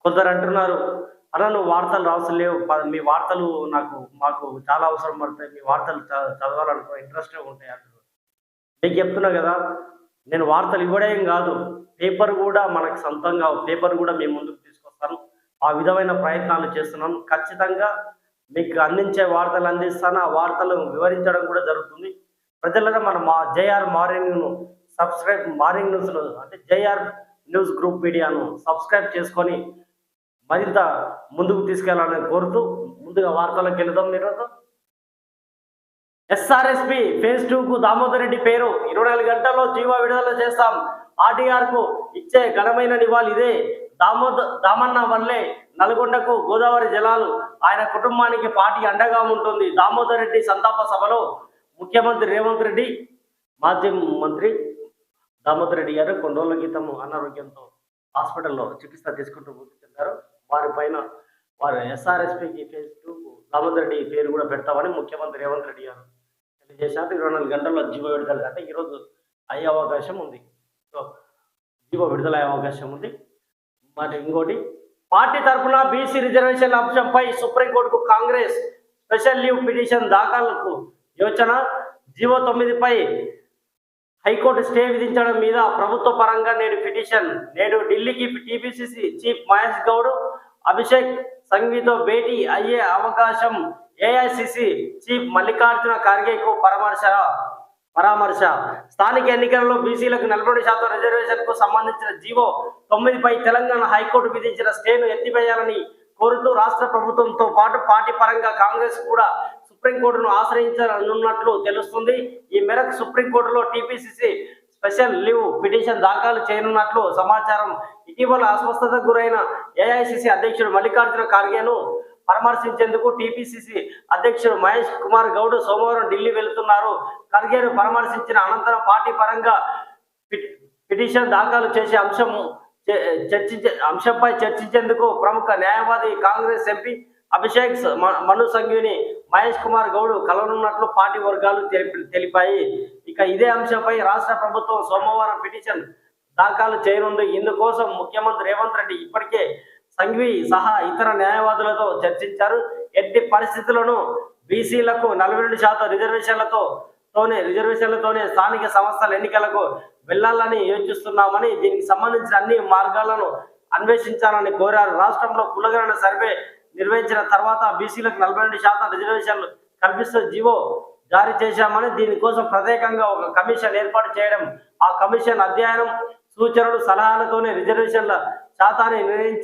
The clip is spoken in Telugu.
కొందరు అంటున్నారు, "అన్న నువ్వు వార్తలు రాస్తలేవు. మీ వార్తలు మాకు చాలా అవసరం పడతాయి. మీ వార్తలు చదవాలనుకో ఇంట్రెస్ట్‌గా ఉంటాయి" అంటున్నారు. మీకు చెప్తున్నా గదా! నేను వార్తలు ఇవ్వడేం గాదు. పేపర్ గూడా మనకు సొంతంగా పేపర్ గూడా మీ ముందుకు తీసుకొస్తాను. ఆ విధమైన ప్రయత్నాలు చేస్తున్నాను. ఖచ్చితంగా మీకు అందించే వార్తలు అందిస్తాను. ఆ వార్తలు వివరించడం కూడా జరుగుతుంది. ప్రజలారా మన జేఆర్ మార్నింగ్ న్యూస్‌ను అంటే జేఆర్ న్యూస్ గ్రూప్ మీడియాను సబ్స్క్రైబ్ చేసుకొని మరింత ముందుకు తీసుకెళ్లాలని కోరుతూ ముందుగా వార్తల్లోకెళదాం ఈరోజు. ఎస్ఆర్ఎస్పీ ఫేజ్ 2కు దామోదర్ రెడ్డి పేరు 24 గంటల్లో జీవో విడుదల చేస్తాం. ఆర్టీఆర్‌కు ఇచ్చే ఘనమైన నివాళి ఇదే. దామన్న వల్లే నల్గొండకు గోదావరి జలాలు. ఆయన కుటుంబానికి పార్టీ అండగా ఉంటుంది. దామోదర్ రెడ్డి సంతాప సభలో ముఖ్యమంత్రి రేవంత్ రెడ్డి, మాజీ మంత్రి దామోదర్ రెడ్డి గారు కొన్ని రోజుల క్రితం అనారోగ్యంతో హాస్పిటల్లో చికిత్స తీసుకుంటూ మృతి చెందారు. వారి ఎస్ఆర్ఎస్పీకి ఫేజ్ 2కు దామోదర్ రెడ్డి పేరు కూడా పెడతామని ముఖ్యమంత్రి రేవంత్ రెడ్డి గారు తెలియజేశారు. 24 గంటల్లో జీవో విడుదల అంటే ఈరోజు అయ్యే అవకాశం ఉంది. సో జీవో విడుదల అయ్యే అవకాశం ఉంది. మరి ఇంకోటి, పార్టీ తరఫున బీసీ రిజర్వేషన్ల అంశంపై సుప్రీంకోర్టుకు కాంగ్రెస్ స్పెషల్ లీవ్ పిటిషన్ దాఖలుకు యోచన. జీవో 9పై హైకోర్టు స్టే విధించడం మీద ప్రభుత్వ పరంగా నేడు ఢిల్లీకి టీపీసీసీ చీఫ్ మహేష్ గౌడ్, అభిషేక్ సంఘ్వీతో భేటీ అయ్యే అవకాశం. ఏఐసీసీ చీఫ్ మల్లికార్జున ఖార్గేకు పరామర్శ. స్థానిక ఎన్నికలలో బీసీలకు 42% రిజర్వేషన్కు సంబంధించిన జీవో 9పై తెలంగాణ హైకోర్టు విధించిన స్టేను ఎత్తివేయాలని కోరుతూ రాష్ట్ర ప్రభుత్వంతో పాటు పార్టీ పరంగా కాంగ్రెస్ కూడా సుప్రీంకోర్టును ఆశ్రయించనున్నట్లు తెలుస్తుంది. ఈ మేరకు సుప్రీంకోర్టులో టీపీసీసీ స్పెషల్ లీవ్ పిటిషన్ దాఖలు చేయనున్నట్లు సమాచారం. ఇటీవల అస్వస్థతకు గురైన ఏఐసీసీ అధ్యక్షుడు మల్లికార్జున ఖార్గేను పరామర్శించేందుకు టీపీసీసీ అధ్యక్షుడు మహేష్ కుమార్ గౌడ్ సోమవారం ఢిల్లీ వెళుతున్నారు. ఖర్గేను పరామర్శించిన అనంతరం పార్టీ పరంగా పిటిషన్ దాఖలు చేసే అంశంపై చర్చించేందుకు ప్రముఖ న్యాయవాది కాంగ్రెస్ ఎంపీ అభిషేక్ మను సంఘ్విని మహేష్ కుమార్ గౌడ్ కలవనున్నట్లు పార్టీ వర్గాలు తెలిపాయి. ఇక ఇదే అంశంపై రాష్ట్ర ప్రభుత్వం సోమవారం పిటిషన్ దాఖలు చేయనుంది. ఇందుకోసం ముఖ్యమంత్రి రేవంత్ రెడ్డి ఇప్పటికే సంఘ్వి సహా ఇతర న్యాయవాదులతో చర్చించారు. ఎట్టి పరిస్థితులను బీసీలకు 42% రిజర్వేషన్లతోనే స్థానిక సంస్థల ఎన్నికలకు వెళ్లాలని యోచిస్తున్నామని, దీనికి సంబంధించిన అన్ని మార్గాలను అన్వేషించాలని కోరారు. రాష్ట్రంలో కులగణన సర్వే నిర్వహించిన తర్వాత బీసీలకు 42% రిజర్వేషన్లు కల్పిస్తూ జీవో జారీ చేశామని, దీనికోసం ప్రత్యేకంగా ఒక కమిషన్ ఏర్పాటు చేయడం, ఆ కమిషన్ అధ్యయనం, సూచనలు, సలహాలతోనే రిజర్వేషన్ల శాతాన్ని